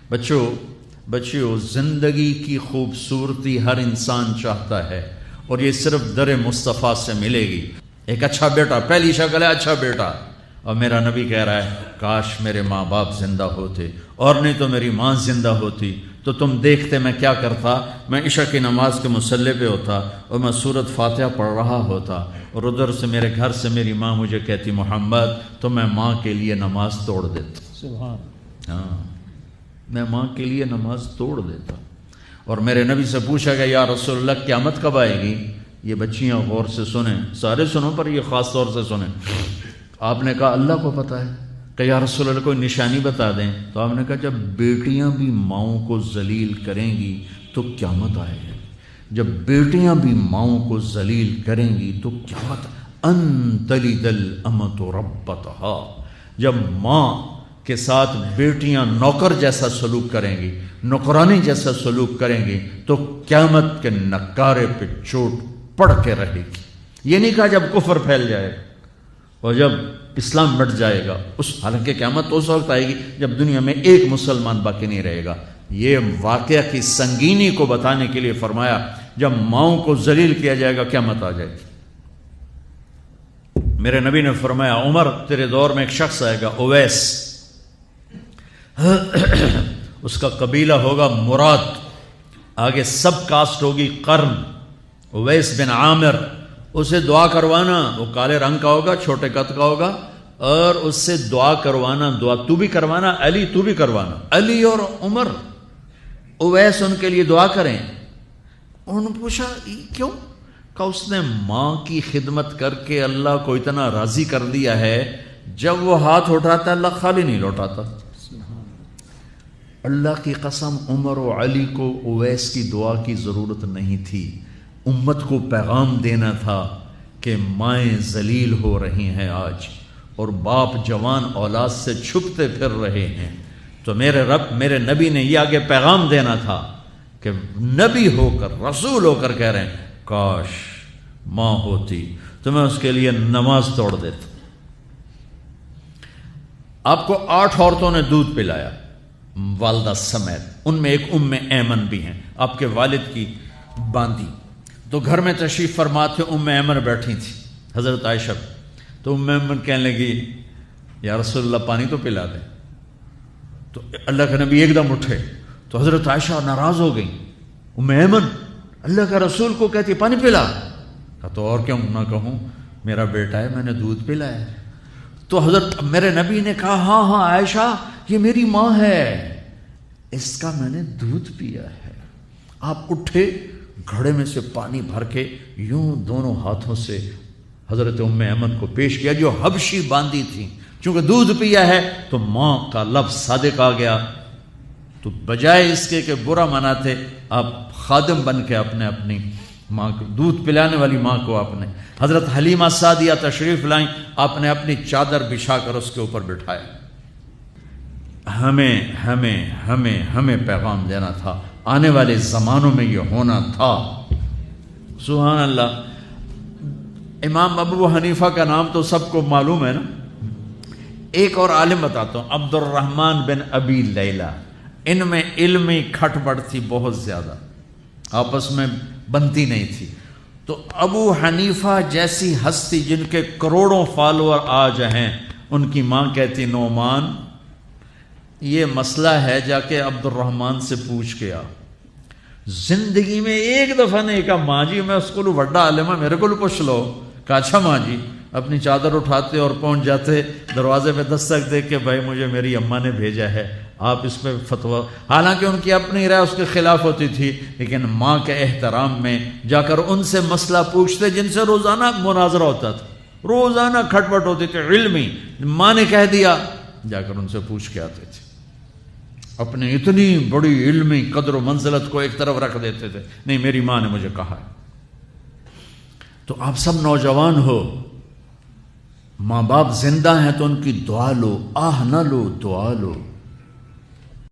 بچوں زندگی کی خوبصورتی ہر انسان چاہتا ہے، اور یہ صرف در مصطفیٰ سے ملے گی۔ ایک اچھا بیٹا، پہلی شکل ہے اچھا بیٹا، اور میرا نبی کہہ رہا ہے کاش میرے ماں باپ زندہ ہوتے، اور نہیں تو میری ماں زندہ ہوتی تو تم دیکھتے میں کیا کرتا۔ میں عشاء کی نماز کے مصلی پہ ہوتا اور میں سورۃ فاتحہ پڑھ رہا ہوتا، اور ادھر سے میرے گھر سے میری ماں مجھے کہتی محمد، تو میں ماں کے لیے نماز توڑ دیتا۔ سبحان، ہاں، میں ماں کے لیے نماز توڑ دیتا۔ اور میرے نبی سے پوچھا گیا یا رسول اللہ قیامت کب آئے گی؟ یہ بچیاں غور سے سنیں، سارے سنو پر یہ خاص طور سے سنیں۔ آپ نے کہا اللہ کو پتہ ہے، کہ یا رسول اللہ کوئی نشانی بتا دیں۔ تو آپ نے کہا جب بیٹیاں بھی ماؤں کو ذلیل کریں گی تو قیامت آئے گی۔ جب بیٹیاں بھی ماؤں کو ذلیل کریں گی تو قیامت، ان تلد الامۃ ربتہا، جب ماں کے ساتھ بیٹیاں نوکر جیسا سلوک کریں گی، نوکرانی جیسا سلوک کریں گی تو قیامت کے نکارے پہ چوٹ پڑ کے رہے گی۔ یہ نہیں کہا جب کفر پھیل جائے اور جب اسلام مٹ جائے گا، حالانکہ قیامت تو اس وقت آئے گی جب دنیا میں ایک مسلمان باقی نہیں رہے گا۔ یہ واقعہ کی سنگینی کو بتانے کے لیے فرمایا جب ماؤں کو ذلیل کیا جائے گا قیامت آ جائے گی۔ میرے نبی نے فرمایا عمر تیرے دور میں ایک شخص آئے گا اویس، اس کا قبیلہ ہوگا مراد، آگے سب کاسٹ ہوگی قرن، اویس بن عامر، اسے دعا کروانا، وہ کالے رنگ کا ہوگا، چھوٹے قد کا ہوگا، اور اس سے دعا کروانا، دعا تو بھی کروانا، علی تو بھی کروانا، علی اور عمر، اویس ان کے لیے دعا کریں۔ انہوں نے پوچھا کیوں؟ کہ اس نے ماں کی خدمت کر کے اللہ کو اتنا راضی کر دیا ہے، جب وہ ہاتھ اٹھاتا اللہ خالی نہیں لوٹاتا۔ اللہ کی قسم عمر و علی کو اویس کی دعا کی ضرورت نہیں تھی، امت کو پیغام دینا تھا کہ مائیں ذلیل ہو رہی ہیں آج، اور باپ جوان اولاد سے چھپتے پھر رہے ہیں، تو میرے نبی نے یہ آگے پیغام دینا تھا کہ نبی ہو کر رسول ہو کر کہہ رہے ہیں کاش ماں ہوتی تو میں اس کے لیے نماز توڑ دیتا۔ آپ کو 8 عورتوں نے دودھ پلایا والدہ سمیت، ان میں ایک ایمن بھی ہیں، آپ کے والد کی باندی۔ تو گھر میں تشریف فرما تھے، ایمن بیٹھی تھی حضرت عائشہ، تو ایمن کہنے لگی یا رسول اللہ پانی تو پلا دیں۔ تو اللہ کے نبی ایک دم اٹھے، تو حضرت عائشہ ناراض ہو گئی، ایمن اللہ کا رسول کو کہتی پانی پلا، کہا تو اور کیوں نہ کہوں، میرا بیٹا ہے، میں نے دودھ پلایا ہے۔ تو حضرت میرے نبی نے کہا ہاں ہاں عائشہ یہ میری ماں ہے، اس کا میں نے دودھ پیا ہے۔ آپ اٹھے، گھڑے میں سے پانی بھر کے یوں دونوں ہاتھوں سے حضرت ایمن کو پیش کیا، جو حبشی باندی تھی، چونکہ دودھ پیا ہے تو ماں کا لفظ صادق آ گیا، تو بجائے اس کے کہ برا مناتے، آپ خادم بن کے اپنی ماں کو دودھ پلانے والی ماں کو آپ نے، حضرت حلیمہ سعدیہ تشریف لائیں، آپ نے اپنی چادر بچھا کر اس کے اوپر بٹھایا۔ ہمیں پیغام دینا تھا، آنے والے زمانوں میں یہ ہونا تھا۔ سبحان اللہ۔ امام ابو حنیفہ کا نام تو سب کو معلوم ہے نا، ایک اور عالم بتاتا ہوں، عبد الرحمن بن ابی لیلہ، ان میں علمی کھٹ پٹ تھی بہت زیادہ، آپس میں بنتی نہیں تھی۔ تو ابو حنیفہ جیسی ہستی جن کے کروڑوں فالوور آج ہیں، ان کی ماں کہتی نعمان یہ مسئلہ ہے، جا کے عبد الرحمن سے پوچھ کے آ۔ زندگی میں ایک دفعہ نہیں کہا ماں جی میں اس کو وڈا عالم ہے میرے کو پوچھ لو، کہا اچھا ماں جی، اپنی چادر اٹھاتے اور پہنچ جاتے دروازے پہ دستک دے کے بھائی مجھے میری اماں نے بھیجا ہے، آپ اس پہ فتویٰ، حالانکہ ان کی اپنی رائے اس کے خلاف ہوتی تھی، لیکن ماں کے احترام میں جا کر ان سے مسئلہ پوچھتے جن سے روزانہ مناظرہ ہوتا تھا، روزانہ کھٹ پٹ ہوتی تھی علمی، ماں نے کہہ دیا جا کر ان سے پوچھ کے آتے تھے، اپنے اتنی بڑی علمی قدر و منزلت کو ایک طرف رکھ دیتے تھے، نہیں میری ماں نے مجھے کہا ہے۔ تو آپ سب نوجوان ہو، ماں باپ زندہ ہیں تو ان کی دعا لو، آہ نہ لو، دعا لو۔